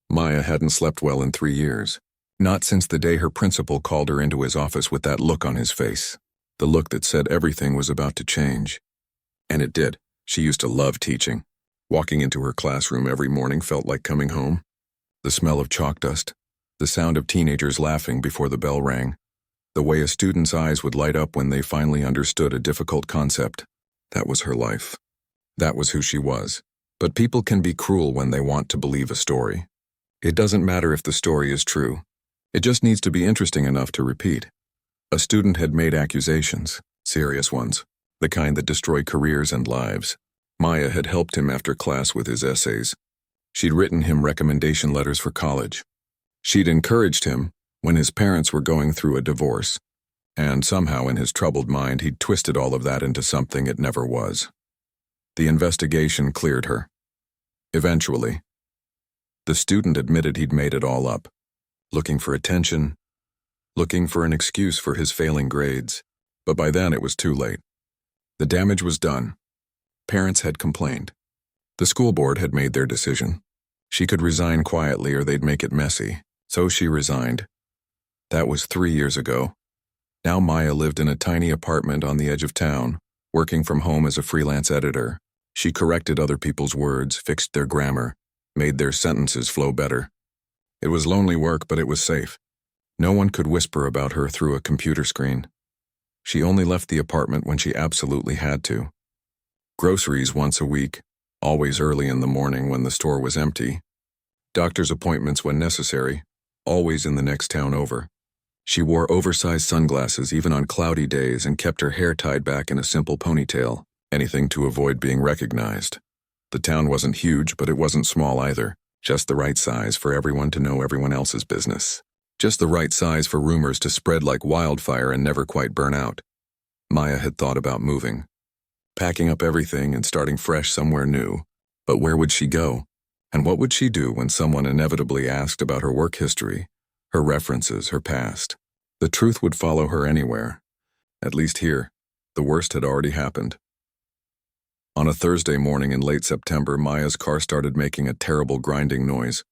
Maya hadn't slept well in 3 years. Not since the day her principal called her into his office with that look on his face. The look that said everything was about to change. And it did. She used to love teaching. Walking into her classroom every morning felt like coming home. The smell of chalk dust. The sound of teenagers laughing before the bell rang. The way a student's eyes would light up when they finally understood a difficult concept. That was her life. That was who she was. But people can be cruel when they want to believe a story. It doesn't matter if the story is true. It just needs to be interesting enough to repeat. A student had made accusations, serious ones, the kind that destroy careers and lives. Maya had helped him after class with his essays. She'd written him recommendation letters for college. She'd encouraged him when his parents were going through a divorce. And somehow in his troubled mind he'd twisted all of that into something it never was. The investigation cleared her. Eventually. The student admitted he'd made it all up. Looking for attention, looking for an excuse for his failing grades. But by then it was too late. The damage was done. Parents had complained. The school board had made their decision. She could resign quietly or they'd make it messy, so she resigned. That was 3 years ago. Now Maya lived in a tiny apartment on the edge of town, working from home as a freelance editor. She corrected other people's words, fixed their grammar, made their sentences flow better. It was lonely work, but it was safe. No one could whisper about her through a computer screen. She only left the apartment when she absolutely had to. Groceries once a week, always early in the morning when the store was empty. Doctor's appointments when necessary, always in the next town over. She wore oversized sunglasses even on cloudy days and kept her hair tied back in a simple ponytail, anything to avoid being recognized. The town wasn't huge, but it wasn't small either. Just the right size for everyone to know everyone else's business. Just the right size for rumors to spread like wildfire and never quite burn out. Maya had thought about moving. Packing up everything and starting fresh somewhere new. But where would she go? And what would she do when someone inevitably asked about her work history, her references, her past? The truth would follow her anywhere. At least here, the worst had already happened. On a Thursday morning in late September, Maya's car started making a terrible grinding noise.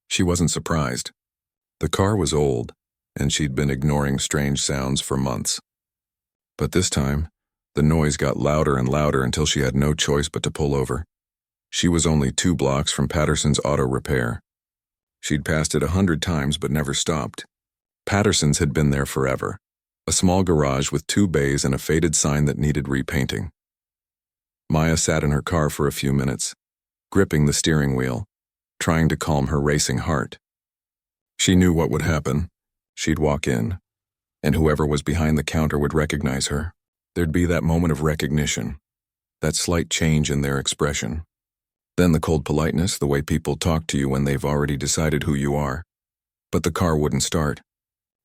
She wasn't surprised. The car was old, and she'd been ignoring strange sounds for months. But this time, the noise got louder and louder until she had no choice but to pull over. She was only 2 blocks from Patterson's Auto Repair. She'd passed it 100 times but never stopped. Patterson's had been there forever. A small garage with 2 bays and a faded sign that needed repainting. Maya sat in her car for a few minutes, gripping the steering wheel, trying to calm her racing heart. She knew what would happen. She'd walk in, and whoever was behind the counter would recognize her. There'd be that moment of recognition, that slight change in their expression. Then the cold politeness, the way people talk to you when they've already decided who you are. But the car wouldn't start.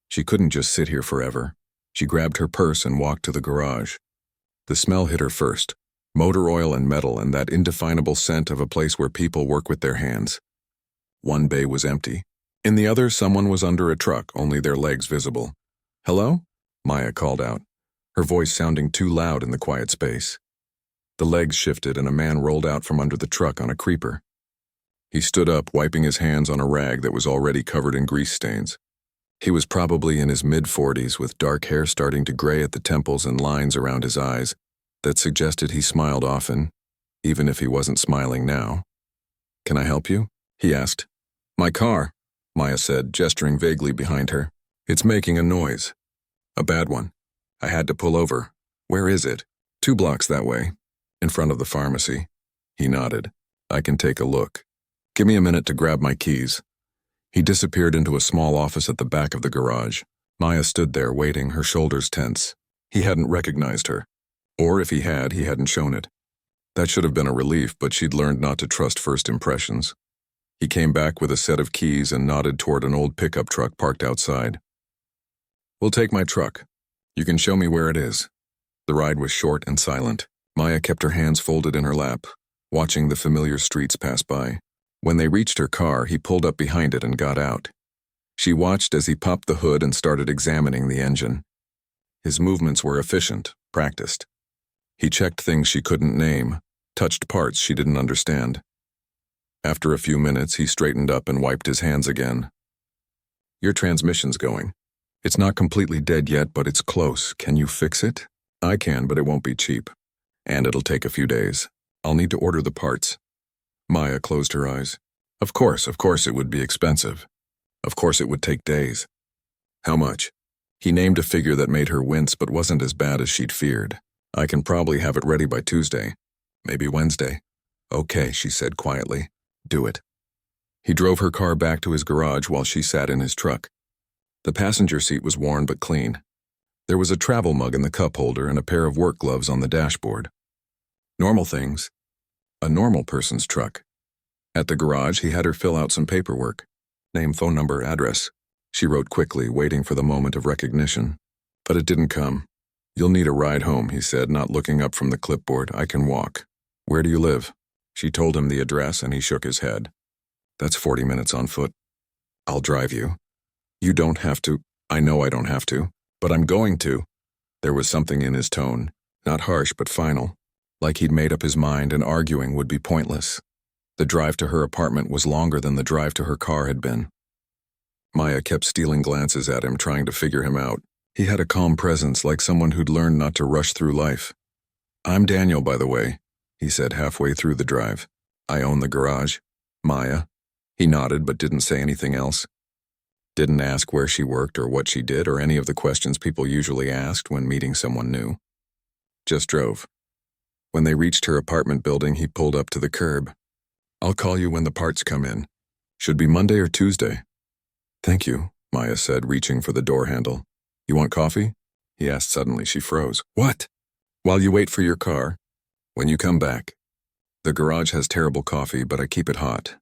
She couldn't just sit here forever. She grabbed her purse and walked to the garage. The smell hit her first. Motor oil and metal and that indefinable scent of a place where people work with their hands. One bay was empty. In the other, someone was under a truck, only their legs visible. "Hello?" Maya called out, her voice sounding too loud in the quiet space. The legs shifted and a man rolled out from under the truck on a creeper. He stood up, wiping his hands on a rag that was already covered in grease stains. He was probably in his mid-40s with dark hair starting to gray at the temples and lines around his eyes that suggested he smiled often, even if he wasn't smiling now. "Can I help you?" he asked. "My car," Maya said, gesturing vaguely behind her. "It's making a noise. A bad one. I had to pull over. Where is it?" "2 blocks that way. In front of the pharmacy." He nodded. "I can take a look. Give me a minute to grab my keys." He disappeared into a small office at the back of the garage. Maya stood there waiting, her shoulders tense. He hadn't recognized her. Or if he had, he hadn't shown it. That should have been a relief, but she'd learned not to trust first impressions. He came back with a set of keys and nodded toward an old pickup truck parked outside. "We'll take my truck. You can show me where it is." The ride was short and silent. Maya kept her hands folded in her lap, watching the familiar streets pass by. When they reached her car, he pulled up behind it and got out. She watched as he popped the hood and started examining the engine. His movements were efficient, practiced. He checked things she couldn't name, touched parts she didn't understand. After a few minutes, he straightened up and wiped his hands again. Your transmission's going. It's not completely dead yet, but it's close. Can you fix it? I can, but it won't be cheap. And it'll take a few days. I'll need to order the parts. Maya closed her eyes. Of course it would be expensive. Of course it would take days. How much? He named a figure that made her wince but wasn't as bad as she'd feared. I can probably have it ready by Tuesday. Maybe Wednesday. Okay, she said quietly. Do it. He drove her car back to his garage while she sat in his truck. The passenger seat was worn but clean. There was a travel mug in the cup holder and a pair of work gloves on the dashboard. Normal things. A normal person's truck. At the garage, he had her fill out some paperwork. Name, phone number, address. She wrote quickly, waiting for the moment of recognition. But it didn't come. You'll need a ride home, he said, not looking up from the clipboard. I can walk. Where do you live? She told him the address and he shook his head. That's 40 minutes on foot. I'll drive you. You don't have to. I know I don't have to, but I'm going to. There was something in his tone, not harsh but final, like he'd made up his mind and arguing would be pointless. The drive to her apartment was longer than the drive to her car had been. Maya kept stealing glances at him, trying to figure him out. He had a calm presence, like someone who'd learned not to rush through life. I'm Daniel, by the way, he said halfway through the drive. I own the garage. Maya. He nodded but didn't say anything else. Didn't ask where she worked or what she did or any of the questions people usually asked when meeting someone new. Just drove. When they reached her apartment building, he pulled up to the curb. I'll call you when the parts come in. Should be Monday or Tuesday. Thank you, Maya said, reaching for the door handle. You want coffee? He asked suddenly. She froze. What? While you wait for your car. When you come back. The garage has terrible coffee, but I keep it hot.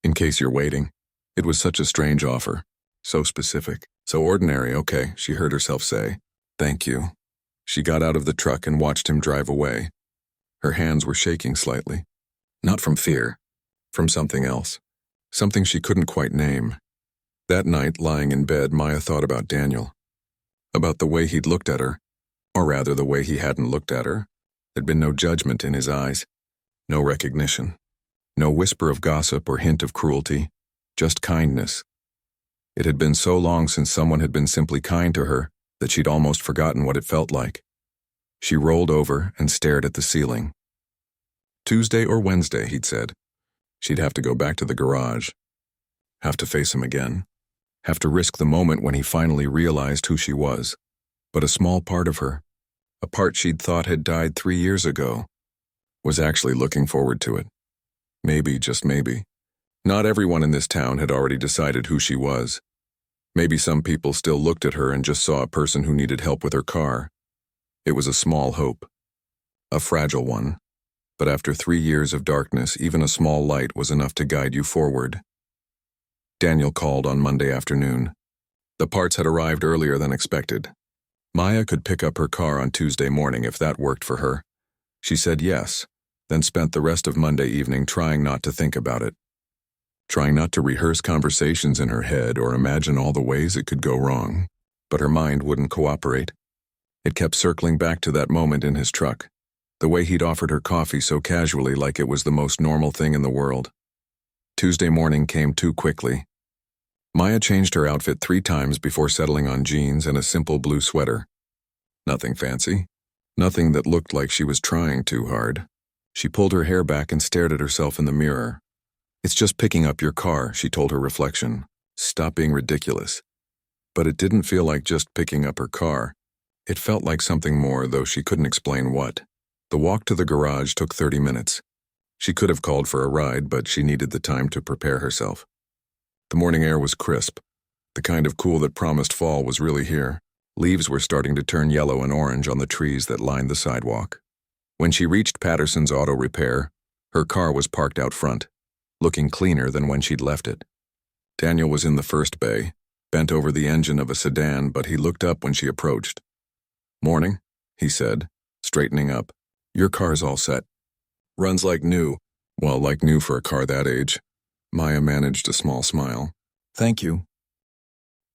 In case you're waiting. It was such a strange offer. So specific. So ordinary, okay, she heard herself say. Thank you. She got out of the truck and watched him drive away. Her hands were shaking slightly. Not from fear. From something else. Something she couldn't quite name. That night, lying in bed, Maya thought about Daniel. About the way he'd looked at her. Or rather, the way he hadn't looked at her. There'd been no judgment in his eyes. No recognition. No whisper of gossip or hint of cruelty. Just kindness. It had been so long since someone had been simply kind to her that she'd almost forgotten what it felt like. She rolled over and stared at the ceiling. Tuesday or Wednesday, he'd said. She'd have to go back to the garage. Have to face him again. Have to risk the moment when he finally realized who she was. But a small part of her, a part she'd thought had died 3 years ago, was actually looking forward to it. Maybe, just maybe. Not everyone in this town had already decided who she was. Maybe some people still looked at her and just saw a person who needed help with her car. It was a small hope. A fragile one. But after 3 years of darkness, even a small light was enough to guide you forward. Daniel called on Monday afternoon. The parts had arrived earlier than expected. Maya could pick up her car on Tuesday morning if that worked for her. She said yes, then spent the rest of Monday evening trying not to think about it. Trying not to rehearse conversations in her head or imagine all the ways it could go wrong. But her mind wouldn't cooperate. It kept circling back to that moment in his truck. The way he'd offered her coffee so casually, like it was the most normal thing in the world. Tuesday morning came too quickly. Maya changed her outfit 3 times before settling on jeans and a simple blue sweater. Nothing fancy. Nothing that looked like she was trying too hard. She pulled her hair back and stared at herself in the mirror. It's just picking up your car, she told her reflection. Stop being ridiculous. But it didn't feel like just picking up her car. It felt like something more, though she couldn't explain what. The walk to the garage took 30 minutes. She could have called for a ride, but she needed the time to prepare herself. The morning air was crisp. The kind of cool that promised fall was really here. Leaves were starting to turn yellow and orange on the trees that lined the sidewalk. When she reached Patterson's Auto Repair, her car was parked out front, looking cleaner than when she'd left it. Daniel was in the first bay, bent over the engine of a sedan, but he looked up when she approached. Morning, he said, straightening up. Your car's all set. Runs like new. Well, like new for a car that age. Maya managed a small smile. Thank you.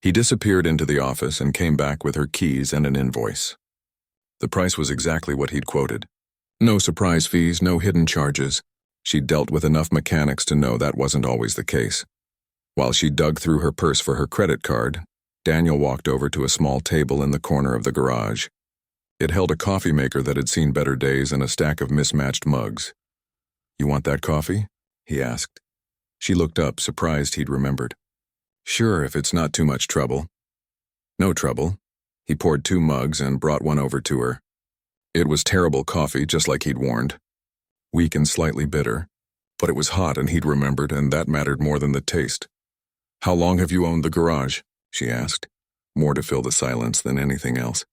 He disappeared into the office and came back with her keys and an invoice. The price was exactly what he'd quoted. No surprise fees, no hidden charges. She'd dealt with enough mechanics to know that wasn't always the case. While she dug through her purse for her credit card, Daniel walked over to a small table in the corner of the garage. It held a coffee maker that had seen better days and a stack of mismatched mugs. "You want that coffee?" he asked. She looked up, surprised he'd remembered. "Sure, if it's not too much trouble." "No trouble." He poured 2 mugs and brought one over to her. It was terrible coffee, just like he'd warned. Weak and slightly bitter. But it was hot and he'd remembered, and that mattered more than the taste. "How long have you owned the garage?" she asked, more to fill the silence than anything else.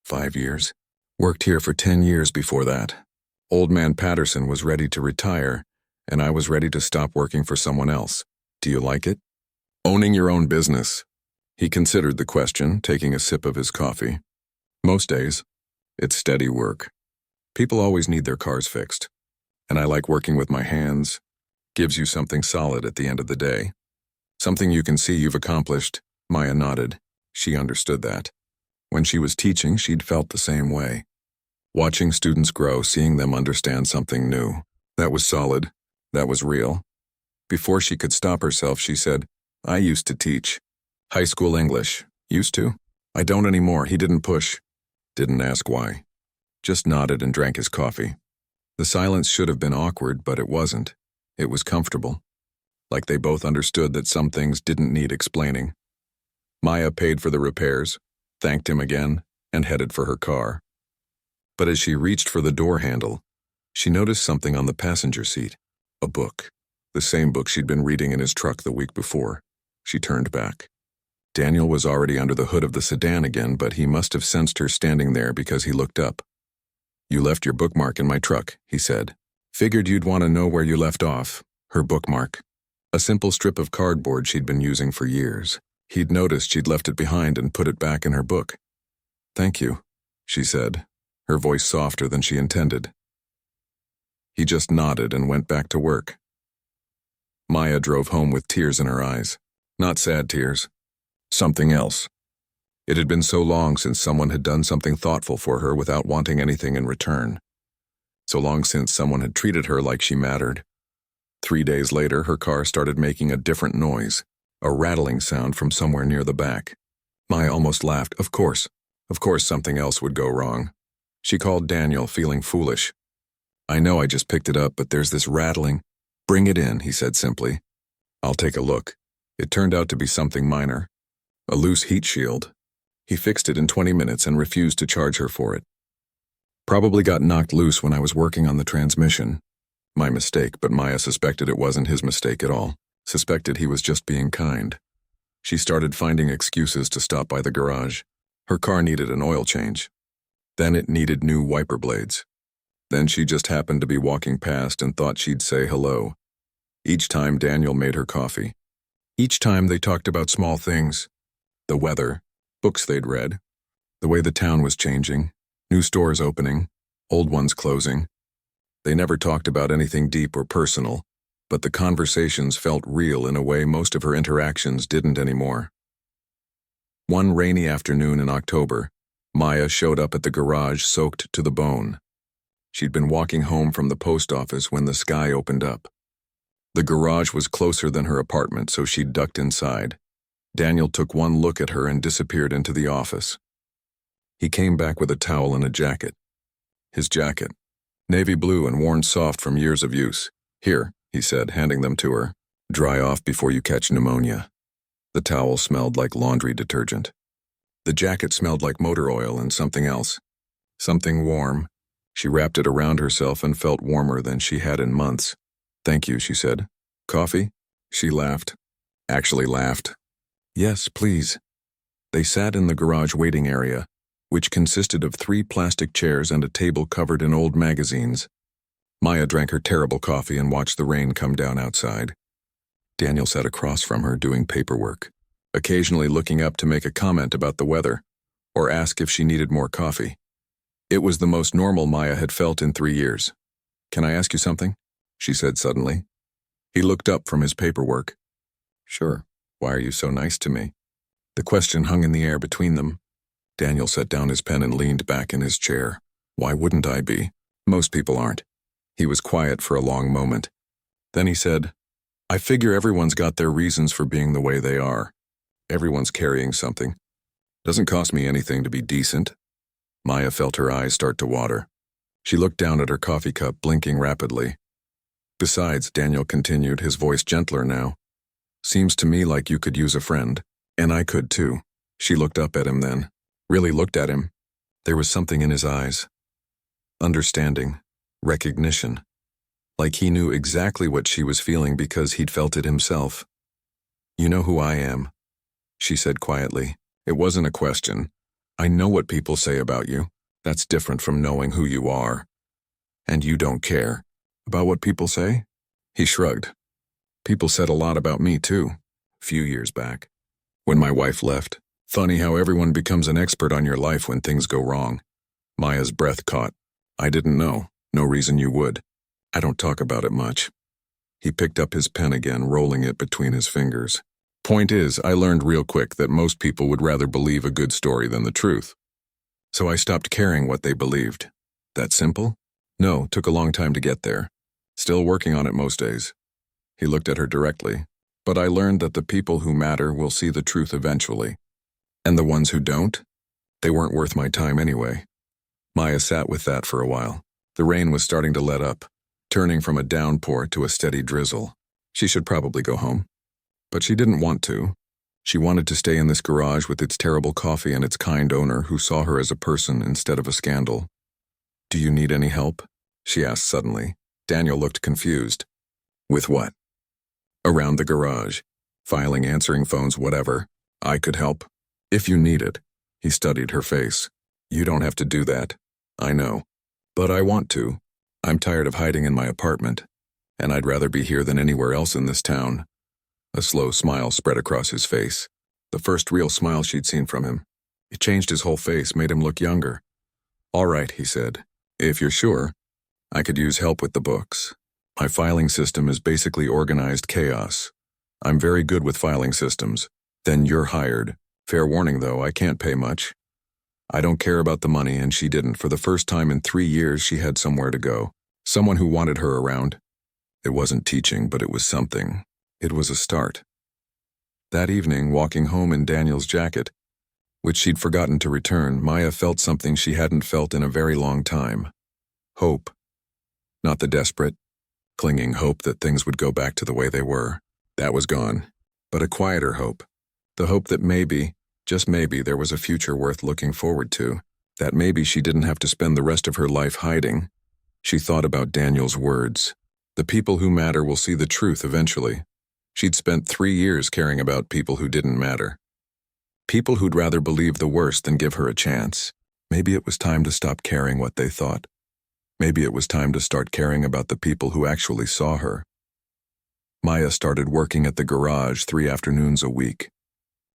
5 years. Worked here for 10 years before that. Old man Patterson was ready to retire, and I was ready to stop working for someone else. "Do you like it?" "Owning your own business." He considered the question, taking a sip of his coffee. "Most days. It's steady work. People always need their cars fixed. And I like working with my hands. Gives you something solid at the end of the day. Something you can see you've accomplished." Maya nodded. She understood that. When she was teaching, she'd felt the same way. Watching students grow, seeing them understand something new. That was solid. That was real. Before she could stop herself, she said, "I used to teach. High school English. Used to? I don't anymore." He didn't push. Didn't ask why. Just nodded and drank his coffee. The silence should have been awkward, but it wasn't. It was comfortable. Like they both understood that some things didn't need explaining. Maya paid for the repairs, thanked him again, and headed for her car. But as she reached for the door handle, she noticed something on the passenger seat. A book. The same book she'd been reading in his truck the week before. She turned back. Daniel was already under the hood of the sedan again, but he must have sensed her standing there because he looked up. "You left your bookmark in my truck," he said. "Figured you'd want to know where you left off." Her bookmark. A simple strip of cardboard she'd been using for years. He'd noticed she'd left it behind and put it back in her book. "Thank you," she said, her voice softer than she intended. He just nodded and went back to work. Maya drove home with tears in her eyes. Not sad tears. Something else. It had been so long since someone had done something thoughtful for her without wanting anything in return. So long since someone had treated her like she mattered. 3 days later, her car started making a different noise, a rattling sound from somewhere near the back. Maya almost laughed. Of course something else would go wrong. She called Daniel, feeling foolish. "I know I just picked it up, but there's this rattling." "Bring it in," he said simply. "I'll take a look." It turned out to be something minor. A loose heat shield. He fixed it in 20 minutes and refused to charge her for it. "Probably got knocked loose when I was working on the transmission." My mistake, but Maya suspected it wasn't his mistake at all. Suspected he was just being kind. She started finding excuses to stop by the garage. Her car needed an oil change. Then it needed new wiper blades. Then she just happened to be walking past and thought she'd say hello. Each time Daniel made her coffee. Each time they talked about small things. The weather, books they'd read, the way the town was changing, new stores opening, old ones closing. They never talked about anything deep or personal, but the conversations felt real in a way most of her interactions didn't anymore. One rainy afternoon in October, Maya showed up at the garage soaked to the bone. She'd been walking home from the post office when the sky opened up. The garage was closer than her apartment, so she ducked inside. Daniel took one look at her and disappeared into the office. He came back with a towel and a jacket. His jacket, navy blue and worn soft from years of use. "Here," he said, handing them to her. "Dry off before you catch pneumonia." The towel smelled like laundry detergent. The jacket smelled like motor oil and something else. Something warm. She wrapped it around herself and felt warmer than she had in months. "Thank you," she said. "Coffee?" She laughed. Actually laughed. "Yes, please." They sat in the garage waiting area, which consisted of 3 plastic chairs and a table covered in old magazines. Maya drank her terrible coffee and watched the rain come down outside. Daniel sat across from her doing paperwork, occasionally looking up to make a comment about the weather, or ask if she needed more coffee. It was the most normal Maya had felt in 3 years. "Can I ask you something?" she said suddenly. He looked up from his paperwork. "Sure. Why are you so nice to me?" The question hung in the air between them. Daniel set down his pen and leaned back in his chair. "Why wouldn't I be? Most people aren't." He was quiet for a long moment. Then he said, "I figure everyone's got their reasons for being the way they are. Everyone's carrying something. Doesn't cost me anything to be decent." Maya felt her eyes start to water. She looked down at her coffee cup, blinking rapidly. "Besides," Daniel continued, his voice gentler now, "seems to me like you could use a friend. And I could too." She looked up at him then. Really looked at him. There was something in his eyes. Understanding. Recognition. Like he knew exactly what she was feeling because he'd felt it himself. "You know who I am," she said quietly. It wasn't a question. "I know what people say about you. That's different from knowing who you are. And you don't care about what people say?" He shrugged. "People said a lot about me too, a few years back. When my wife left. Funny how everyone becomes an expert on your life when things go wrong." Maya's breath caught. "I didn't know. No reason you would. I don't talk about it much." He picked up his pen again, rolling it between his fingers. "Point is, I learned real quick that most people would rather believe a good story than the truth. So I stopped caring what they believed. That simple? No, took a long time to get there. Still working on it most days." He looked at her directly. "But I learned that the people who matter will see the truth eventually. And the ones who don't? They weren't worth my time anyway." Maya sat with that for a while. The rain was starting to let up, turning from a downpour to a steady drizzle. She should probably go home. But she didn't want to. She wanted to stay in this garage with its terrible coffee and its kind owner who saw her as a person instead of a scandal. "Do you need any help?" she asked suddenly. Daniel looked confused. "With what?" "Around the garage. Filing, answering phones, whatever. I could help. If you need it." He studied her face. "You don't have to do that. I know. But I want to. I'm tired of hiding in my apartment. And I'd rather be here than anywhere else in this town." A slow smile spread across his face. The first real smile she'd seen from him. It changed his whole face, made him look younger. "All right," he said. "If you're sure, I could use help with the books. My filing system is basically organized chaos. I'm very good with filing systems. Then you're hired. Fair warning, though, I can't pay much." I don't care about the money, and she didn't. For the first time in 3 years, she had somewhere to go. Someone who wanted her around. It wasn't teaching, but it was something. It was a start. That evening, walking home in Daniel's jacket, which she'd forgotten to return, Maya felt something she hadn't felt in a very long time. Hope. Not the desperate, clinging hope that things would go back to the way they were. That was gone. But a quieter hope. The hope that maybe, just maybe, there was a future worth looking forward to. That maybe she didn't have to spend the rest of her life hiding. She thought about Daniel's words. The people who matter will see the truth eventually. She'd spent 3 years caring about people who didn't matter. People who'd rather believe the worst than give her a chance. Maybe it was time to stop caring what they thought. Maybe it was time to start caring about the people who actually saw her. Maya started working at the garage 3 afternoons a week.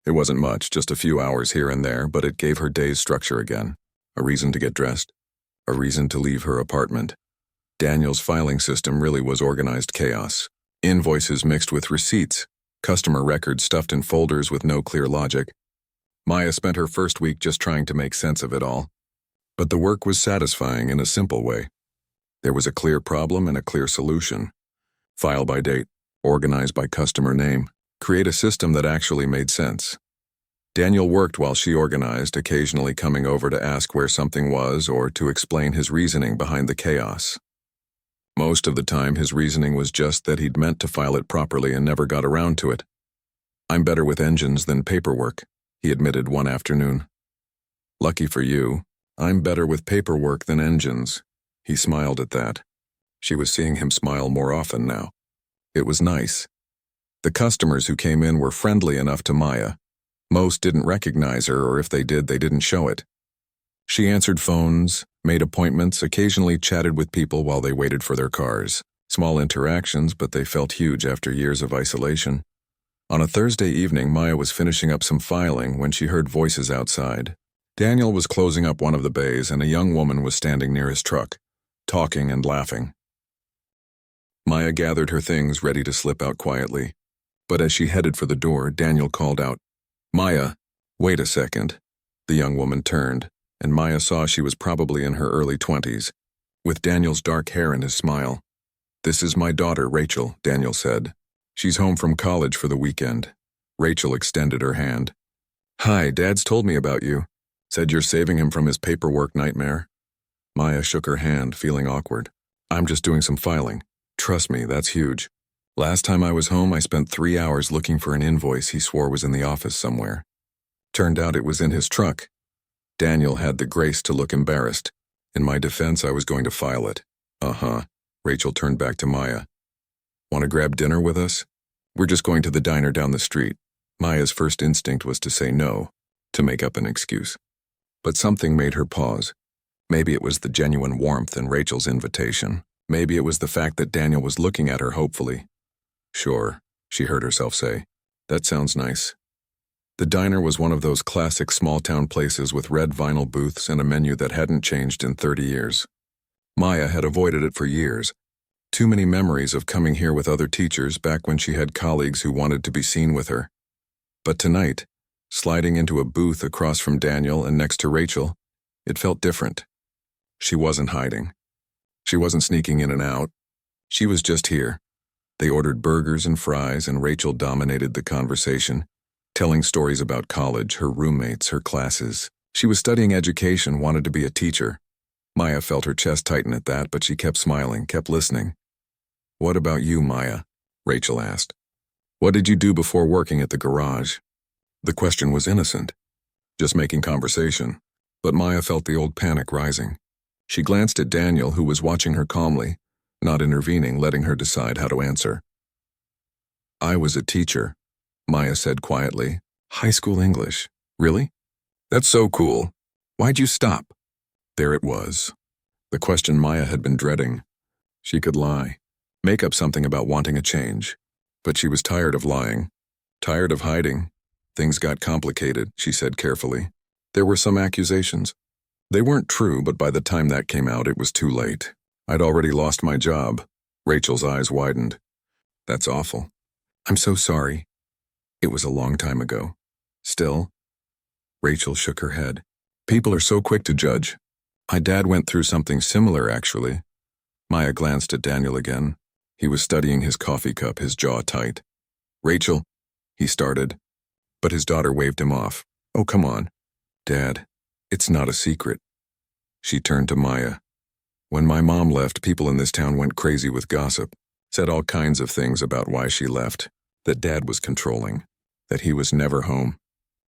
It wasn't much, just a few hours here and there, but it gave her days structure again. A reason to get dressed. A reason to leave her apartment. Daniel's filing system really was organized chaos. Invoices mixed with receipts. Customer records stuffed in folders with no clear logic. Maya spent her first week just trying to make sense of it all. But the work was satisfying in a simple way. There was a clear problem and a clear solution. File by date. Organize by customer name. Create a system that actually made sense. Daniel worked while she organized, occasionally coming over to ask where something was or to explain his reasoning behind the chaos. Most of the time, his reasoning was just that he'd meant to file it properly and never got around to it. "I'm better with engines than paperwork," he admitted one afternoon. "Lucky for you, I'm better with paperwork than engines." He smiled at that. She was seeing him smile more often now. It was nice. The customers who came in were friendly enough to Maya. Most didn't recognize her, or if they did, they didn't show it. She answered phones, made appointments, occasionally chatted with people while they waited for their cars. Small interactions, but they felt huge after years of isolation. On a Thursday evening, Maya was finishing up some filing when she heard voices outside. Daniel was closing up one of the bays, and a young woman was standing near his truck, talking and laughing. Maya gathered her things, ready to slip out quietly. But as she headed for the door, Daniel called out, "Maya, wait a second." The young woman turned, and Maya saw she was probably in her early 20s. with Daniel's dark hair and his smile. "This is my daughter, Rachel," Daniel said. "She's home from college for the weekend." Rachel extended her hand. "Hi, Dad's told me about you. Said you're saving him from his paperwork nightmare." Maya shook her hand, feeling awkward. "I'm just doing some filing. Trust me, that's huge. Last time I was home, I spent 3 hours looking for an invoice he swore was in the office somewhere. Turned out it was in his truck." Daniel had the grace to look embarrassed. "In my defense, I was going to file it." "Uh-huh." Rachel turned back to Maya. "Want to grab dinner with us? We're just going to the diner down the street." Maya's first instinct was to say no, to make up an excuse. But something made her pause. Maybe it was the genuine warmth in Rachel's invitation. Maybe it was the fact that Daniel was looking at her hopefully. "Sure," she heard herself say. "That sounds nice." The diner was one of those classic small-town places with red vinyl booths and a menu that hadn't changed in 30 years. Maya had avoided it for years. Too many memories of coming here with other teachers back when she had colleagues who wanted to be seen with her. But tonight, sliding into a booth across from Daniel and next to Rachel, it felt different. She wasn't hiding. She wasn't sneaking in and out. She was just here. They ordered burgers and fries, and Rachel dominated the conversation, telling stories about college, her roommates, her classes. She was studying education, wanted to be a teacher. Maya felt her chest tighten at that, but she kept smiling, kept listening. "What about you, Maya?" Rachel asked. "What did you do before working at the garage?" The question was innocent, just making conversation, but Maya felt the old panic rising. She glanced at Daniel, who was watching her calmly, not intervening, letting her decide how to answer. "I was a teacher," Maya said quietly. "High school English. Really? That's so cool. Why'd you stop?" There it was. The question Maya had been dreading. She could lie, make up something about wanting a change. But she was tired of lying, tired of hiding. "Things got complicated," she said carefully. "There were some accusations. They weren't true, but by the time that came out, it was too late. I'd already lost my job." Rachel's eyes widened. "That's awful. I'm so sorry. It was a long time ago. Still?" Rachel shook her head. "People are so quick to judge. My dad went through something similar, actually." Maya glanced at Daniel again. He was studying his coffee cup, his jaw tight. "Rachel," he started, but his daughter waved him off. "Oh, come on. Dad, it's not a secret." She turned to Maya. "When my mom left, people in this town went crazy with gossip, said all kinds of things about why she left, that Dad was controlling, that he was never home,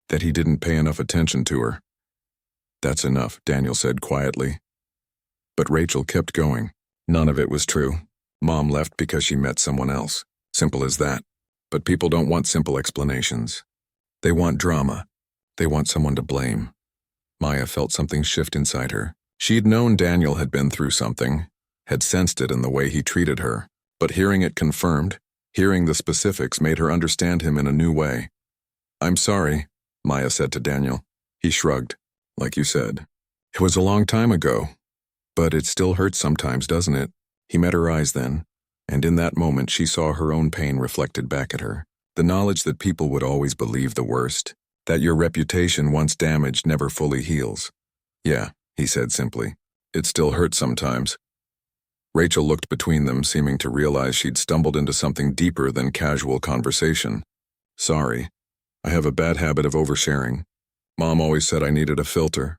that he didn't pay enough attention to her." "That's enough," Daniel said quietly. But Rachel kept going. "None of it was true. Mom left because she met someone else. Simple as that. But people don't want simple explanations. They want drama. They want someone to blame." Maya felt something shift inside her. She'd known Daniel had been through something, had sensed it in the way he treated her, but hearing it confirmed, hearing the specifics made her understand him in a new way. "I'm sorry," Maya said to Daniel. He shrugged. "Like you said. It was a long time ago. But it still hurts sometimes, doesn't it?" He met her eyes then, and in that moment she saw her own pain reflected back at her. The knowledge that people would always believe the worst, that your reputation once damaged never fully heals. "Yeah," he said simply. "It still hurts sometimes." Rachel looked between them, seeming to realize she'd stumbled into something deeper than casual conversation. "Sorry. I have a bad habit of oversharing. Mom always said I needed a filter."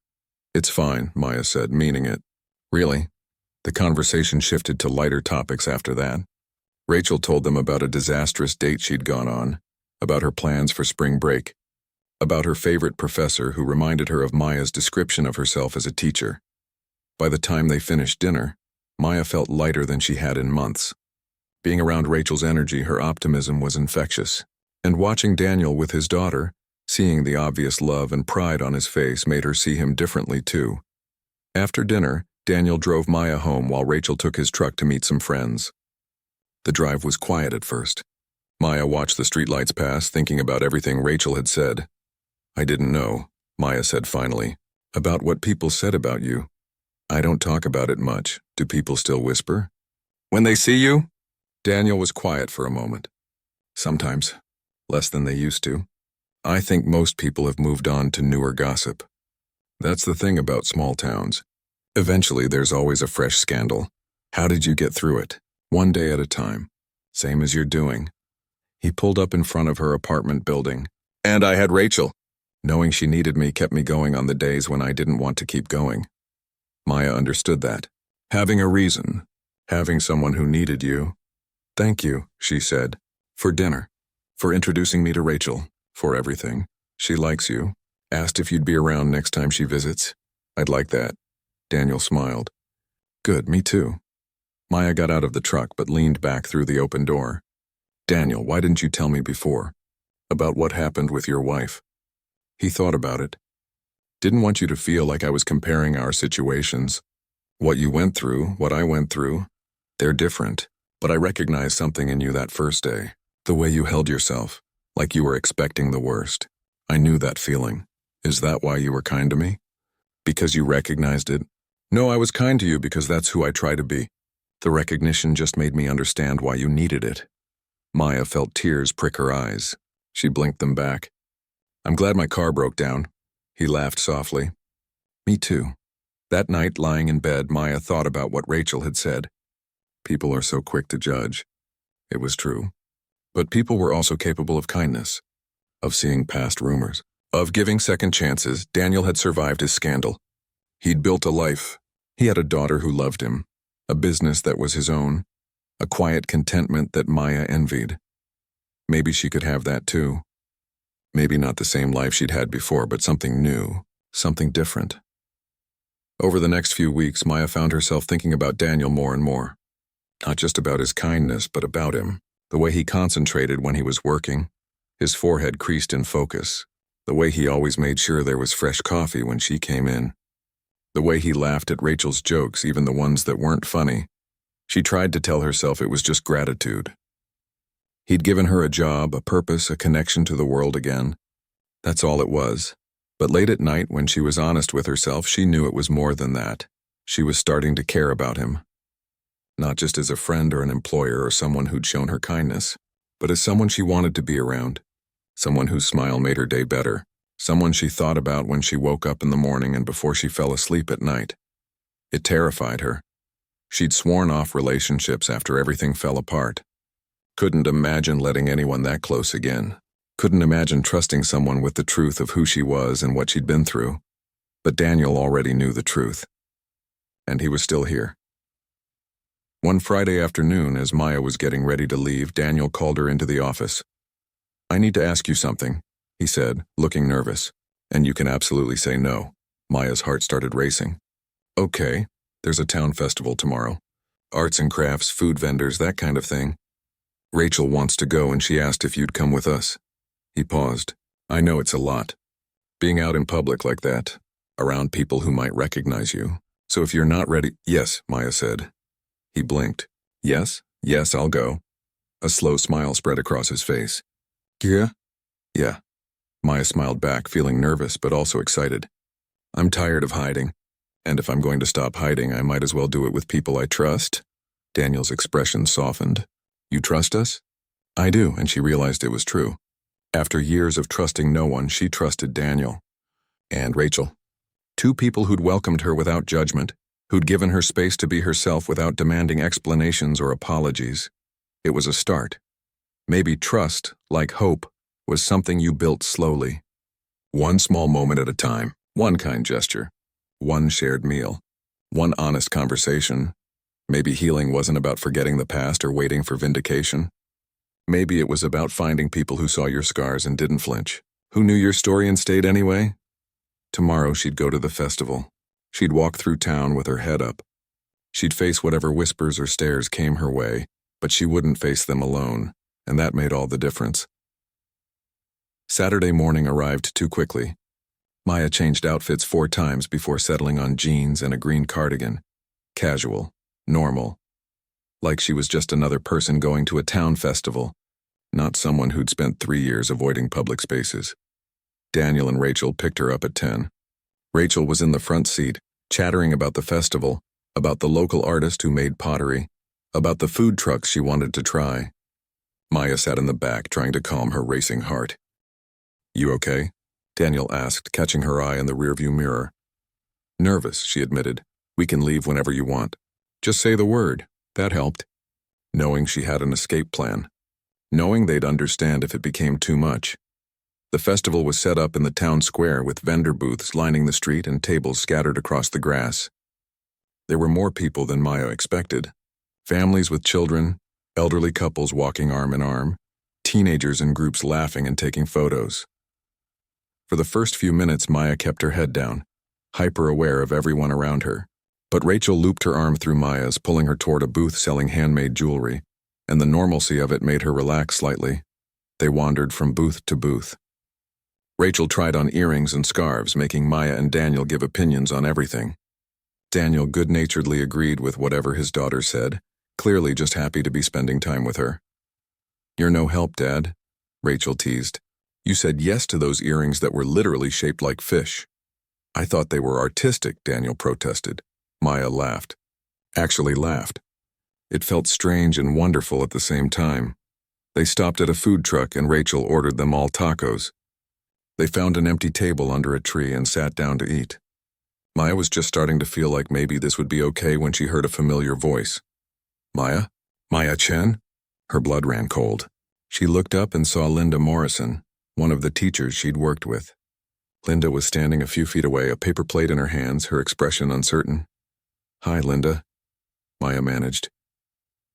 "It's fine," Maya said, meaning it. "Really?" The conversation shifted to lighter topics after that. Rachel told them about a disastrous date she'd gone on, about her plans for spring break, about her favorite professor who reminded her of Maya's description of herself as a teacher. By the time they finished dinner, Maya felt lighter than she had in months. Being around Rachel's energy, her optimism was infectious. And watching Daniel with his daughter, seeing the obvious love and pride on his face made her see him differently too. After dinner, Daniel drove Maya home while Rachel took his truck to meet some friends. The drive was quiet at first. Maya watched the streetlights pass, thinking about everything Rachel had said. "I didn't know," Maya said finally, "about what people said about you. I don't talk about it much. Do people still whisper? When they see you?" Daniel was quiet for a moment. "Sometimes. Less than they used to. I think most people have moved on to newer gossip. That's the thing about small towns. Eventually, there's always a fresh scandal. How did you get through it? One day at a time. Same as you're doing. He pulled up in front of her apartment building. And I had Rachel. Knowing she needed me kept me going on the days when I didn't want to keep going. Maya understood that. Having a reason. Having someone who needed you. Thank you, she said. For dinner. For introducing me to Rachel. For everything. She likes you. Asked if you'd be around next time she visits. I'd like that. Daniel smiled. Good, me too. Maya got out of the truck but leaned back through the open door. Daniel, why didn't you tell me before? About what happened with your wife? He thought about it. Didn't want you to feel like I was comparing our situations. What you went through, what I went through, they're different. But I recognized something in you that first day. The way you held yourself, like you were expecting the worst. I knew that feeling. Is that why you were kind to me? Because you recognized it? No, I was kind to you because that's who I try to be. The recognition just made me understand why you needed it. Maya felt tears prick her eyes. She blinked them back. I'm glad my car broke down. He laughed softly. Me too. That night, lying in bed, Maya thought about what Rachel had said. People are so quick to judge. It was true. But people were also capable of kindness, of seeing past rumors, of giving second chances. Daniel had survived his scandal. He'd built a life. He had a daughter who loved him, a business that was his own, a quiet contentment that Maya envied. Maybe she could have that too. Maybe not the same life she'd had before, but something new, something different. Over the next few weeks, Maya found herself thinking about Daniel more and more. Not just about his kindness, but about him. The way he concentrated when he was working, his forehead creased in focus. The way he always made sure there was fresh coffee when she came in. The way he laughed at Rachel's jokes, even the ones that weren't funny. She tried to tell herself it was just gratitude. He'd given her a job, a purpose, a connection to the world again. That's all it was. But late at night, when she was honest with herself, she knew it was more than that. She was starting to care about him. Not just as a friend or an employer or someone who'd shown her kindness, but as someone she wanted to be around. Someone whose smile made her day better. Someone she thought about when she woke up in the morning and before she fell asleep at night. It terrified her. She'd sworn off relationships after everything fell apart. Couldn't imagine letting anyone that close again. Couldn't imagine trusting someone with the truth of who she was and what she'd been through. But Daniel already knew the truth. And he was still here. One Friday afternoon, as Maya was getting ready to leave, Daniel called her into the office. I need to ask you something, he said, looking nervous. And you can absolutely say no. Maya's heart started racing. Okay, there's a town festival tomorrow. Arts and crafts, food vendors, that kind of thing. Rachel wants to go and she asked if you'd come with us. He paused. I know it's a lot. Being out in public like that, around people who might recognize you. So if you're not ready— Yes, Maya said. He blinked. Yes, I'll go. A slow smile spread across his face. Yeah? Yeah. Maya smiled back, feeling nervous but also excited. I'm tired of hiding. And if I'm going to stop hiding, I might as well do it with people I trust. Daniel's expression softened. You trust us? I do, and she realized it was true. After years of trusting no one, she trusted Daniel. And Rachel. Two people who'd welcomed her without judgment, who'd given her space to be herself without demanding explanations or apologies. It was a start. Maybe trust, like hope, was something you built slowly. One small moment at a time, one kind gesture, one shared meal, one honest conversation. Maybe healing wasn't about forgetting the past or waiting for vindication. Maybe it was about finding people who saw your scars and didn't flinch, who knew your story and stayed anyway. Tomorrow she'd go to the festival. She'd walk through town with her head up. She'd face whatever whispers or stares came her way, but she wouldn't face them alone, and that made all the difference. Saturday morning arrived too quickly. Maya changed outfits 4 times before settling on jeans and a green cardigan. Casual, normal. Like she was just another person going to a town festival, not someone who'd spent 3 years avoiding public spaces. Daniel and Rachel picked her up at 10. Rachel was in the front seat, chattering about the festival, about the local artist who made pottery, about the food trucks she wanted to try. Maya sat in the back, trying to calm her racing heart. You okay? Daniel asked, catching her eye in the rearview mirror. Nervous, she admitted. We can leave whenever you want. Just say the word. That helped. Knowing she had an escape plan. Knowing they'd understand if it became too much. The festival was set up in the town square with vendor booths lining the street and tables scattered across the grass. There were more people than Maya expected. Families with children, elderly couples walking arm in arm, teenagers in groups laughing and taking photos. For the first few minutes, Maya kept her head down, hyper-aware of everyone around her. But Rachel looped her arm through Maya's, pulling her toward a booth selling handmade jewelry, and the normalcy of it made her relax slightly. They wandered from booth to booth. Rachel tried on earrings and scarves, making Maya and Daniel give opinions on everything. Daniel good-naturedly agreed with whatever his daughter said, clearly just happy to be spending time with her. "You're no help, Dad," Rachel teased. "You said yes to those earrings that were literally shaped like fish." "I thought they were artistic," Daniel protested. Maya laughed. Actually laughed. It felt strange and wonderful at the same time. They stopped at a food truck and Rachel ordered them all tacos. They found an empty table under a tree and sat down to eat. Maya was just starting to feel like maybe this would be okay when she heard a familiar voice. "Maya? Maya Chen?" Her blood ran cold. She looked up and saw Linda Morrison, one of the teachers she'd worked with. Linda was standing a few feet away, a paper plate in her hands, her expression uncertain. "Hi, Linda," Maya managed.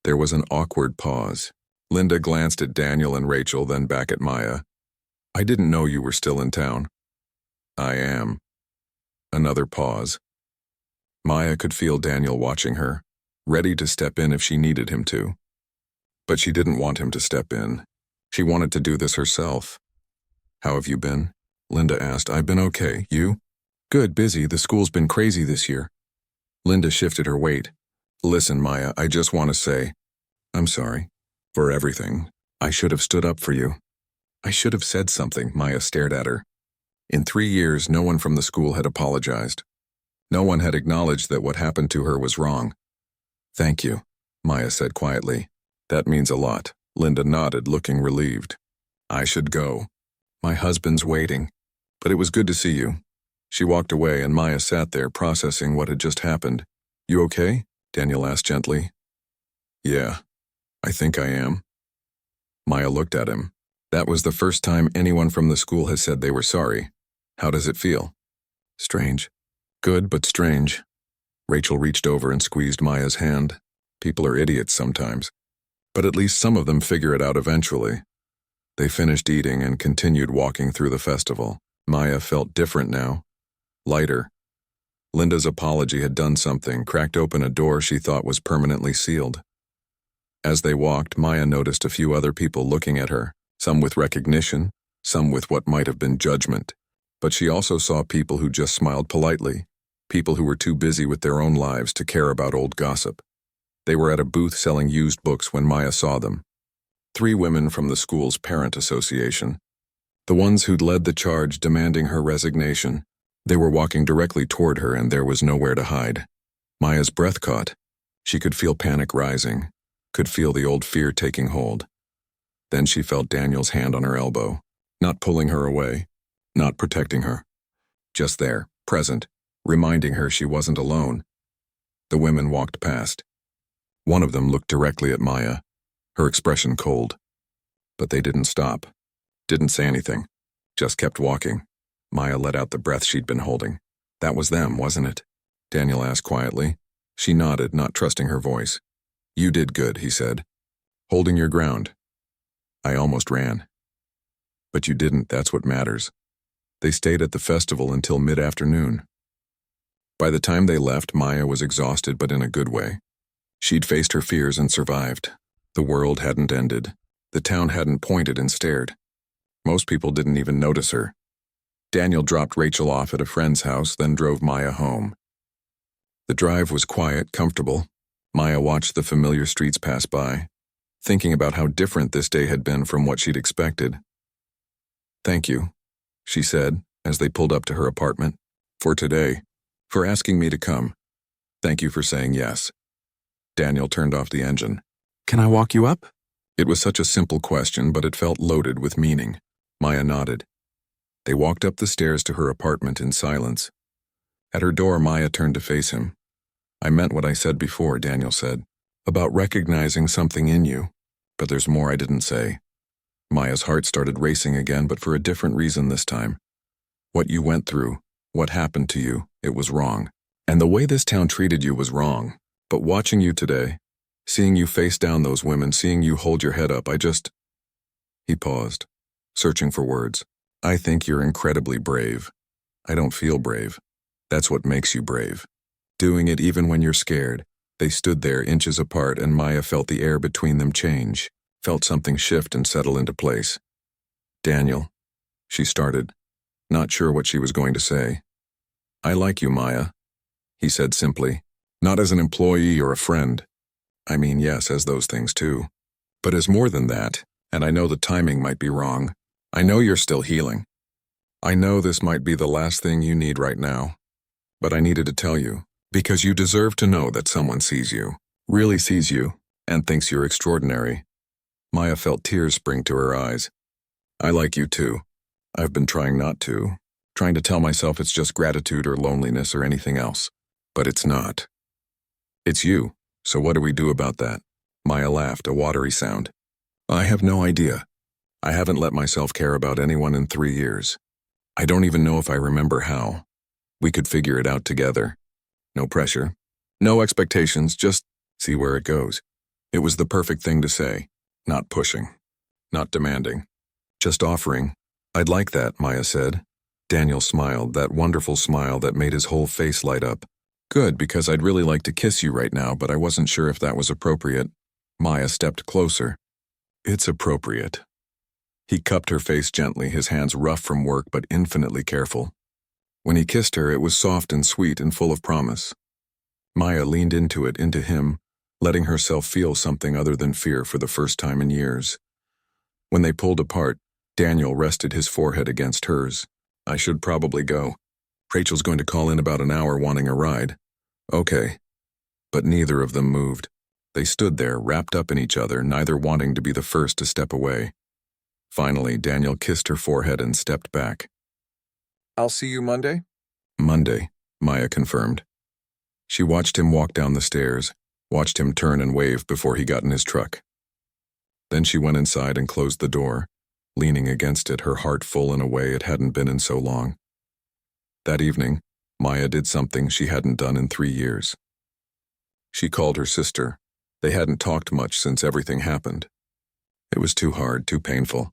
There was an awkward pause. Linda glanced at Daniel and Rachel, then back at Maya. "I didn't know you were still in town." "I am." Another pause. Maya could feel Daniel watching her, ready to step in if she needed him to. But she didn't want him to step in. She wanted to do this herself. "How have you been?" Linda asked. "I've been okay. You?" "Good, busy. The school's been crazy this year." Linda shifted her weight. "Listen, Maya, I just want to say, I'm sorry. For everything. I should have stood up for you." "I should have said something," Maya stared at her. In 3 years, no one from the school had apologized. No one had acknowledged that what happened to her was wrong. "Thank you," Maya said quietly. "That means a lot." Linda nodded, looking relieved. "I should go. My husband's waiting. But it was good to see you." She walked away and Maya sat there processing what had just happened. "You okay?" Daniel asked gently. "Yeah, I think I am." Maya looked at him. That was the first time anyone from the school had said they were sorry. "How does it feel?" "Strange." "Good, but strange." Rachel reached over and squeezed Maya's hand. People are idiots sometimes. But at least some of them figure it out eventually. They finished eating and continued walking through the festival. Maya felt different now. Lighter. Linda's apology had done something, cracked open a door she thought was permanently sealed. As they walked, Maya noticed a few other people looking at her, some with recognition, some with what might have been judgment. But she also saw people who just smiled politely, people who were too busy with their own lives to care about old gossip. They were at a booth selling used books when Maya saw them. 3 women from the school's parent association. The ones who'd led the charge demanding her resignation. They were walking directly toward her and there was nowhere to hide. Maya's breath caught. She could feel panic rising, could feel the old fear taking hold. Then she felt Daniel's hand on her elbow, not pulling her away, not protecting her. Just there, present, reminding her she wasn't alone. The women walked past. One of them looked directly at Maya, her expression cold. But they didn't stop, didn't say anything, just kept walking. Maya let out the breath she'd been holding. "That was them, wasn't it?" Daniel asked quietly. She nodded, not trusting her voice. "You did good," he said. "Holding your ground." "I almost ran." "But you didn't, that's what matters." They stayed at the festival until mid-afternoon. By the time they left, Maya was exhausted but in a good way. She'd faced her fears and survived. The world hadn't ended. The town hadn't pointed and stared. Most people didn't even notice her. Daniel dropped Rachel off at a friend's house, then drove Maya home. The drive was quiet, comfortable. Maya watched the familiar streets pass by, thinking about how different this day had been from what she'd expected. "Thank you," she said, as they pulled up to her apartment. "For today. For asking me to come. Thank you for saying yes." Daniel turned off the engine. "Can I walk you up?" It was such a simple question, but it felt loaded with meaning. Maya nodded. They walked up the stairs to her apartment in silence. At her door, Maya turned to face him. I meant what I said before, Daniel said, about recognizing something in you. But there's more I didn't say. Maya's heart started racing again, but for a different reason this time. What you went through, what happened to you, it was wrong. And the way this town treated you was wrong. But watching you today, seeing you face down those women, seeing you hold your head up, He paused, searching for words. I think you're incredibly brave. I don't feel brave. That's what makes you brave. Doing it even when you're scared. They stood there inches apart, and Maya felt the air between them change, felt something shift and settle into place. Daniel, she started, not sure what she was going to say. I like you, Maya, he said simply, not as an employee or a friend. I mean, yes, as those things too. But as more than that, and I know the timing might be wrong. I know you're still healing. I know this might be the last thing you need right now. But I needed to tell you, because you deserve to know that someone sees you, really sees you, and thinks you're extraordinary. Maya felt tears spring to her eyes. I like you too. I've been trying not to, trying to tell myself it's just gratitude or loneliness or anything else. But it's not. It's you, so what do we do about that? Maya laughed, a watery sound. I have no idea. I haven't let myself care about anyone in 3 years. I don't even know if I remember how. We could figure it out together. No pressure. No expectations, just see where it goes. It was the perfect thing to say. Not pushing. Not demanding. Just offering. I'd like that, Maya said. Daniel smiled, that wonderful smile that made his whole face light up. Good, because I'd really like to kiss you right now, but I wasn't sure if that was appropriate. Maya stepped closer. It's appropriate. He cupped her face gently, his hands rough from work but infinitely careful. When he kissed her, it was soft and sweet and full of promise. Maya leaned into him, letting herself feel something other than fear for the first time in years. When they pulled apart, Daniel rested his forehead against hers. I should probably go. Rachel's going to call in about an hour wanting a ride. Okay. But neither of them moved. They stood there, wrapped up in each other, neither wanting to be the first to step away. Finally, Daniel kissed her forehead and stepped back. I'll see you Monday? Monday, Maya confirmed. She watched him walk down the stairs, watched him turn and wave before he got in his truck. Then she went inside and closed the door, leaning against it, her heart full in a way it hadn't been in so long. That evening, Maya did something she hadn't done in 3 years. She called her sister. They hadn't talked much since everything happened. It was too hard, too painful.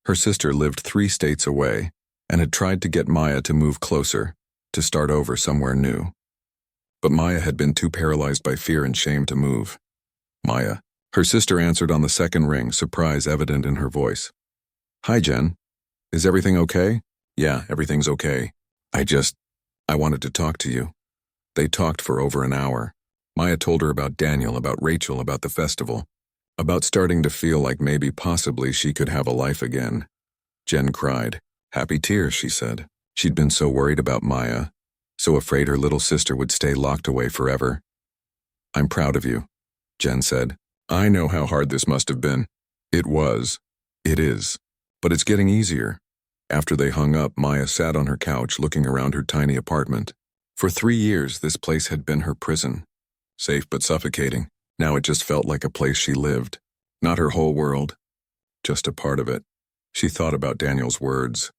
Her sister lived 3 states away and had tried to get Maya to move closer, to start over somewhere new. But Maya had been too paralyzed by fear and shame to move. Maya, her sister answered on the second ring, surprise evident in her voice. Hi, Jen. Is everything okay? Yeah, everything's okay. I wanted to talk to you. They talked for over an hour. Maya told her about Daniel, about Rachel, about the festival, about starting to feel like maybe possibly she could have a life again. Jen cried. Happy tears, she said. She'd been so worried about Maya, so afraid her little sister would stay locked away forever. I'm proud of you, Jen said. I know how hard this must have been. It was. It is. But it's getting easier. After they hung up, Maya sat on her couch looking around her tiny apartment. For 3 years, this place had been her prison. Safe but suffocating. Now it just felt like a place she lived. Not her whole world. Just a part of it. She thought about Daniel's words.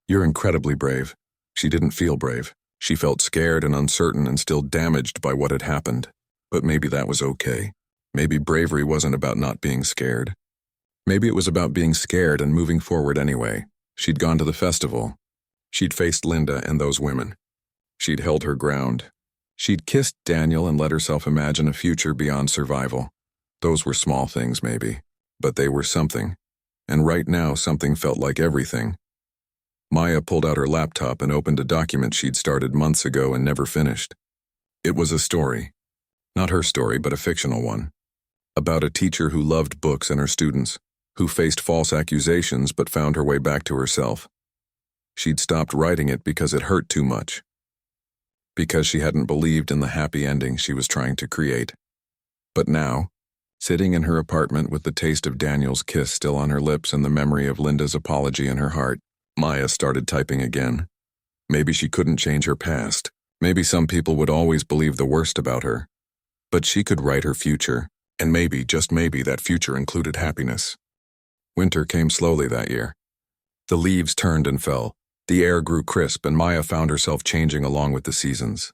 You're incredibly brave. She didn't feel brave. She felt scared and uncertain and still damaged by what had happened. But maybe that was okay. Maybe bravery wasn't about not being scared. Maybe it was about being scared and moving forward anyway. She'd gone to the festival. She'd faced Linda and those women. She'd held her ground. She'd kissed Daniel and let herself imagine a future beyond survival. Those were small things, maybe, but they were something. And right now, something felt like everything. Maya pulled out her laptop and opened a document she'd started months ago and never finished. It was a story. Not her story, but a fictional one. About a teacher who loved books and her students, who faced false accusations but found her way back to herself. She'd stopped writing it because it hurt too much. Because she hadn't believed in the happy ending she was trying to create. But now, sitting in her apartment with the taste of Daniel's kiss still on her lips and the memory of Linda's apology in her heart, Maya started typing again. Maybe she couldn't change her past. Maybe some people would always believe the worst about her, but she could write her future, and maybe, just maybe, that future included happiness. Winter came slowly that year. The leaves turned and fell, the air grew crisp, and Maya found herself changing along with the seasons.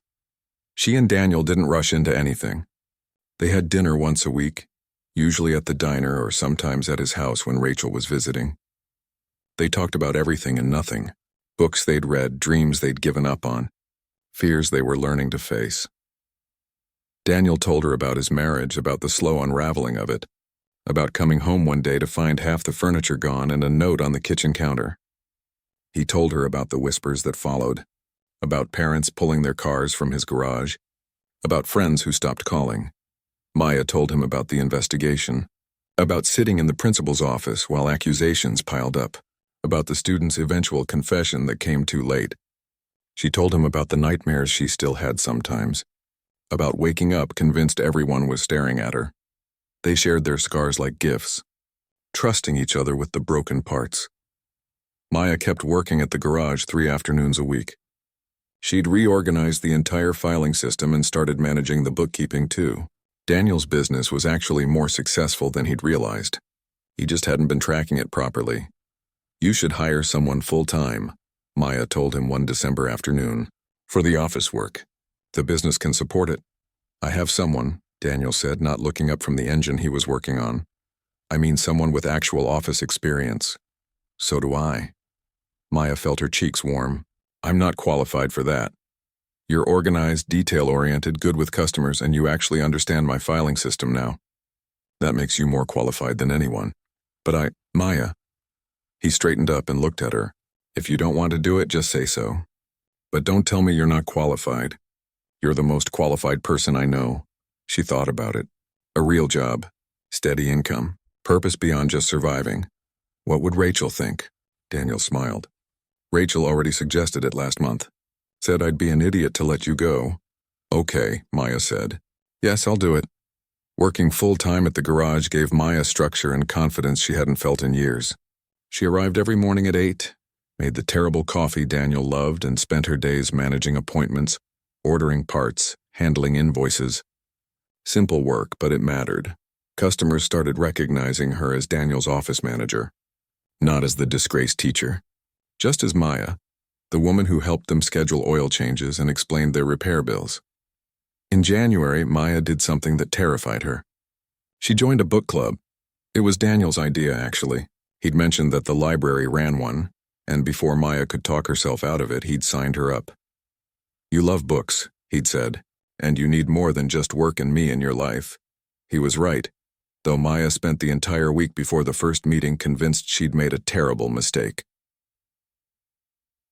She and Daniel didn't rush into anything. They had dinner once a week, usually at the diner or sometimes at his house when Rachel was visiting. They talked about everything and nothing: books they'd read, dreams they'd given up on, fears they were learning to face. Daniel told her about his marriage, about the slow unraveling of it, about coming home one day to find half the furniture gone and a note on the kitchen counter. He told her about the whispers that followed, about parents pulling their cars from his garage, about friends who stopped calling. Maya told him about the investigation, about sitting in the principal's office while accusations piled up, about the student's eventual confession that came too late. She told him about the nightmares she still had sometimes, about waking up convinced everyone was staring at her. They shared their scars like gifts, trusting each other with the broken parts. Maya kept working at the garage 3 afternoons a week. She'd reorganized the entire filing system and started managing the bookkeeping too. Daniel's business was actually more successful than he'd realized. He just hadn't been tracking it properly. "You should hire someone full-time," Maya told him one December afternoon, "for the office work. The business can support it." "I have someone," Daniel said, not looking up from the engine he was working on. "I mean someone with actual office experience." "So do I." Maya felt her cheeks warm. "I'm not qualified for that. You're organized, detail-oriented, good with customers, and you actually understand my filing system now. That makes you more qualified than anyone." "But Maya." He straightened up and looked at her. "If you don't want to do it, just say so. But don't tell me you're not qualified. You're the most qualified person I know." She thought about it. A real job, steady income, purpose beyond just surviving. "What would Rachel think?" Daniel smiled. "Rachel already suggested it last month. Said I'd be an idiot to let you go." "Okay," Maya said. "Yes, I'll do it." Working full-time at the garage gave Maya structure and confidence she hadn't felt in years. She arrived every morning at 8, made the terrible coffee Daniel loved, and spent her days managing appointments, ordering parts, handling invoices. Simple work, but it mattered. Customers started recognizing her as Daniel's office manager, not as the disgraced teacher. Just as Maya, the woman who helped them schedule oil changes and explained their repair bills. In January, Maya did something that terrified her. She joined a book club. It was Daniel's idea, actually. He'd mentioned that the library ran one, and before Maya could talk herself out of it, he'd signed her up. "You love books," he'd said, "and you need more than just work and me in your life." He was right, though Maya spent the entire week before the first meeting convinced she'd made a terrible mistake.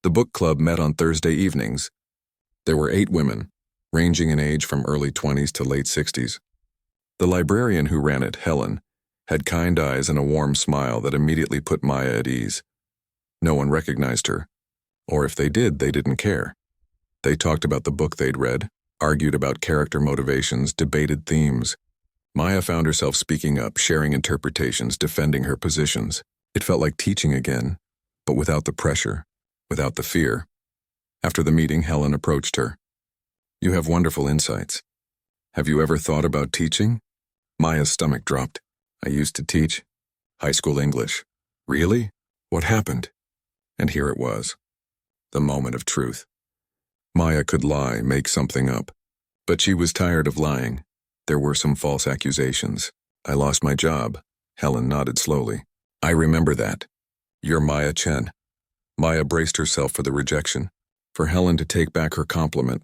The book club met on Thursday evenings. There were 8 women, ranging in age from early 20s to late 60s. The librarian who ran it, Helen, had kind eyes and a warm smile that immediately put Maya at ease. No one recognized her, or if they did, they didn't care. They talked about the book they'd read, argued about character motivations, debated themes. Maya found herself speaking up, sharing interpretations, defending her positions. It felt like teaching again, but without the pressure, without the fear. After the meeting, Helen approached her. "You have wonderful insights. Have you ever thought about teaching?" Maya's stomach dropped. "I used to teach. High school English." "Really? What happened?" And here it was. The moment of truth. Maya could lie, make something up. But she was tired of lying. There were some false accusations. "I lost my job." Helen nodded slowly. "I remember that. You're Maya Chen." Maya braced herself for the rejection, for Helen to take back her compliment,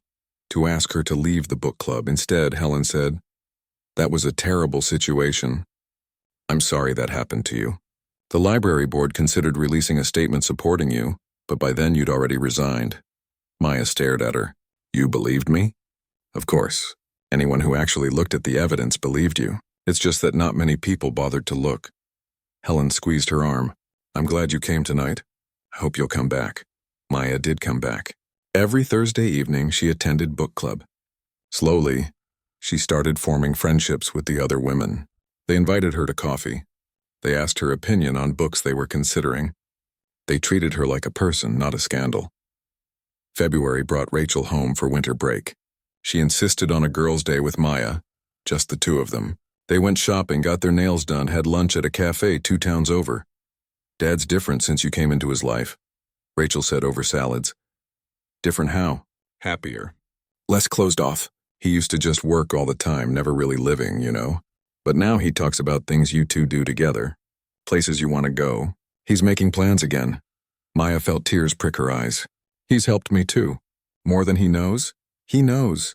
to ask her to leave the book club. Instead, Helen said, "That was a terrible situation. I'm sorry that happened to you. The library board considered releasing a statement supporting you, but by then you'd already resigned." Maya stared at her. "You believed me?" "Of course. Anyone who actually looked at the evidence believed you. It's just that not many people bothered to look." Helen squeezed her arm. "I'm glad you came tonight. I hope you'll come back." Maya did come back. Every Thursday evening, she attended book club. Slowly, she started forming friendships with the other women. They invited her to coffee. They asked her opinion on books they were considering. They treated her like a person, not a scandal. February brought Rachel home for winter break. She insisted on a girls' day with Maya, just the two of them. They went shopping, got their nails done, had lunch at a cafe 2 towns over. "Dad's different since you came into his life," Rachel said over salads. "Different how?" "Happier. Less closed off. He used to just work all the time, never really living, you know. But now he talks about things you two do together. Places you want to go. He's making plans again." Maya felt tears prick her eyes. "He's helped me too. More than he knows?" "He knows."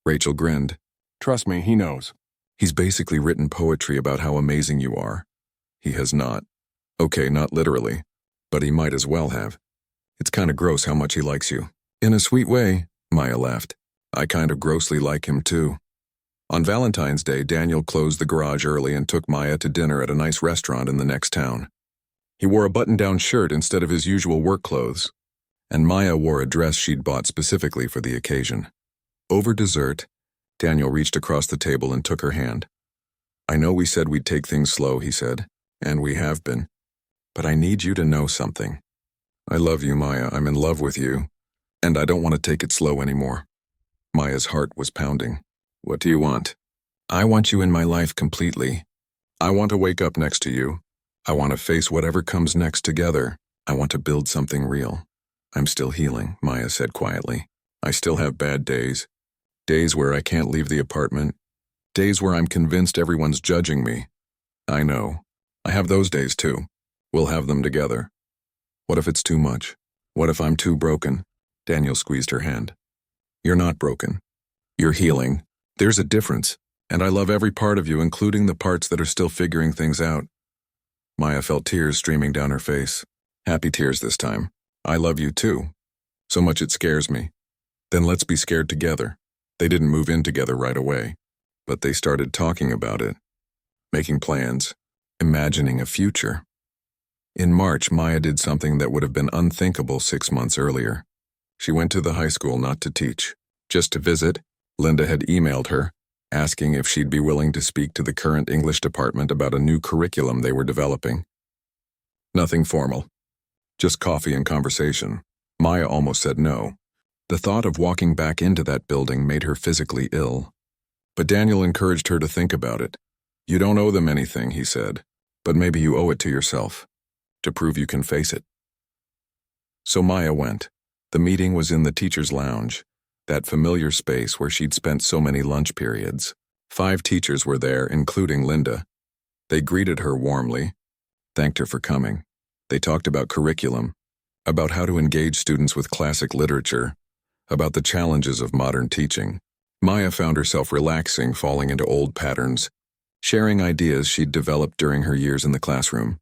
Rachel grinned. "Trust me, he knows. He's basically written poetry about how amazing you are." "He has not." "Okay, not literally. But he might as well have. It's kinda gross how much he likes you." "In a sweet way," Maya laughed. "I kind of grossly like him too." On Valentine's Day, Daniel closed the garage early and took Maya to dinner at a nice restaurant in the next town. He wore a button-down shirt instead of his usual work clothes, and Maya wore a dress she'd bought specifically for the occasion. Over dessert, Daniel reached across the table and took her hand. "I know we said we'd take things slow," he said, "and we have been. But I need you to know something. I love you, Maya. I'm in love with you, and I don't want to take it slow anymore." Maya's heart was pounding. "What do you want?" "I want you in my life completely. I want to wake up next to you. I want to face whatever comes next together. I want to build something real." "I'm still healing," Maya said quietly. "I still have bad days. Days where I can't leave the apartment. Days where I'm convinced everyone's judging me. I know. I have those days too. We'll have them together. What if it's too much? What if I'm too broken?" Daniel squeezed her hand. "You're not broken. You're healing. There's a difference, and I love every part of you, including the parts that are still figuring things out." Maya felt tears streaming down her face. Happy tears this time. "I love you too. So much it scares me." "Then let's be scared together." They didn't move in together right away, but they started talking about it, making plans, imagining a future. In March, Maya did something that would have been unthinkable 6 months earlier. She went to the high school not to teach, just to visit. Linda had emailed her, asking if she'd be willing to speak to the current English department about a new curriculum they were developing. Nothing formal, just coffee and conversation. Maya almost said no. The thought of walking back into that building made her physically ill. But Daniel encouraged her to think about it. "You don't owe them anything," he said, "but maybe you owe it to yourself, to prove you can face it." So Maya went. The meeting was in the teacher's lounge, that familiar space where she'd spent so many lunch periods. 5 teachers were there, including Linda. They greeted her warmly, thanked her for coming. They talked about curriculum, about how to engage students with classic literature, about the challenges of modern teaching. Maya found herself relaxing, falling into old patterns, sharing ideas she'd developed during her years in the classroom.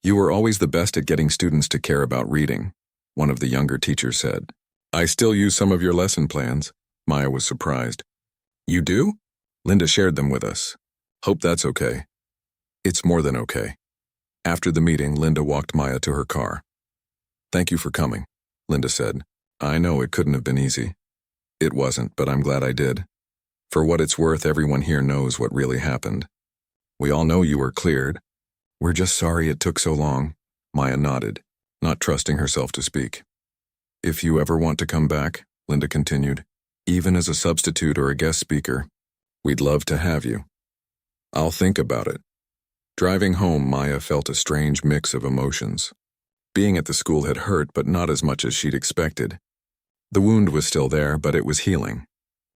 "You were always the best at getting students to care about reading," one of the younger teachers said. "I still use some of your lesson plans." Maya was surprised. "You do?" Linda shared them with us. "Hope that's okay." "It's more than okay." After the meeting, Linda walked Maya to her car. "Thank you for coming," Linda said. "I know it couldn't have been easy." "It wasn't, but I'm glad I did. For what it's worth, everyone here knows what really happened. We all know you were cleared. We're just sorry it took so long." Maya nodded, not trusting herself to speak. "If you ever want to come back," Linda continued, "even as a substitute or a guest speaker, we'd love to have you." "I'll think about it." Driving home, Maya felt a strange mix of emotions. Being at the school had hurt, but not as much as she'd expected. The wound was still there, but it was healing,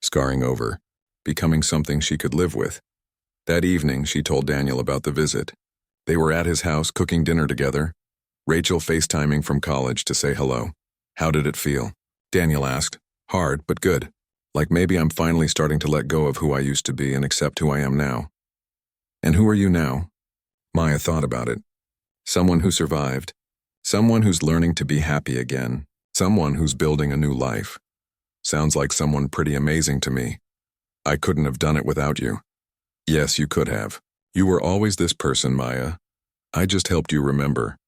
scarring over, becoming something she could live with. That evening, she told Daniel about the visit. They were at his house cooking dinner together, Rachel FaceTiming from college to say hello. "How did it feel?" Daniel asked. "Hard, but good. Like maybe I'm finally starting to let go of who I used to be and accept who I am now." "And who are you now?" Maya thought about it. Someone who survived. Someone who's learning to be happy again. Someone who's building a new life. Sounds like someone pretty amazing to me. I couldn't have done it without you. Yes, you could have. You were always this person, Maya. I just helped you remember.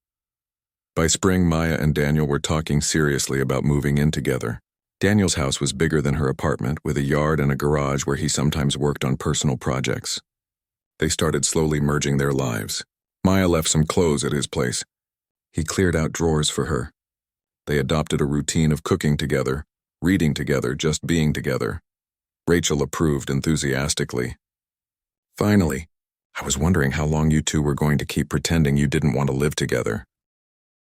By spring, Maya and Daniel were talking seriously about moving in together. Daniel's house was bigger than her apartment, with a yard and a garage where he sometimes worked on personal projects. They started slowly merging their lives. Maya left some clothes at his place. He cleared out drawers for her. They adopted a routine of cooking together, reading together, just being together. Rachel approved enthusiastically. Finally, I was wondering how long you two were going to keep pretending you didn't want to live together.